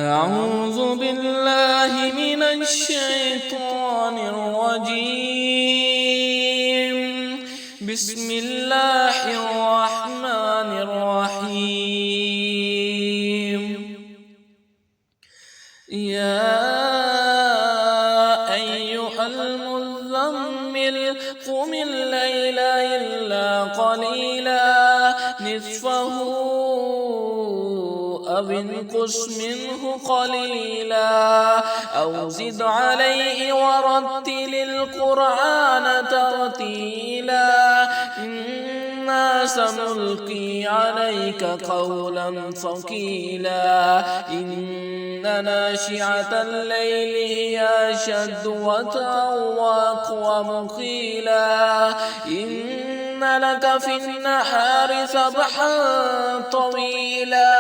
أعوذ بالله من الشيطان الرجيم. بسم الله الرحمن الرحيم. يا أيها المزمل قم الليل إلا قليلا نصفه أو انقص منه قليلا أو زد عليه ورتل القرآن ترتيلا إنا سنلقي عليك قولا ثقيلا إن ناشئة الليل هي أشد وطئا وأقوم قيلا إن لك في النهار سبحا طويلا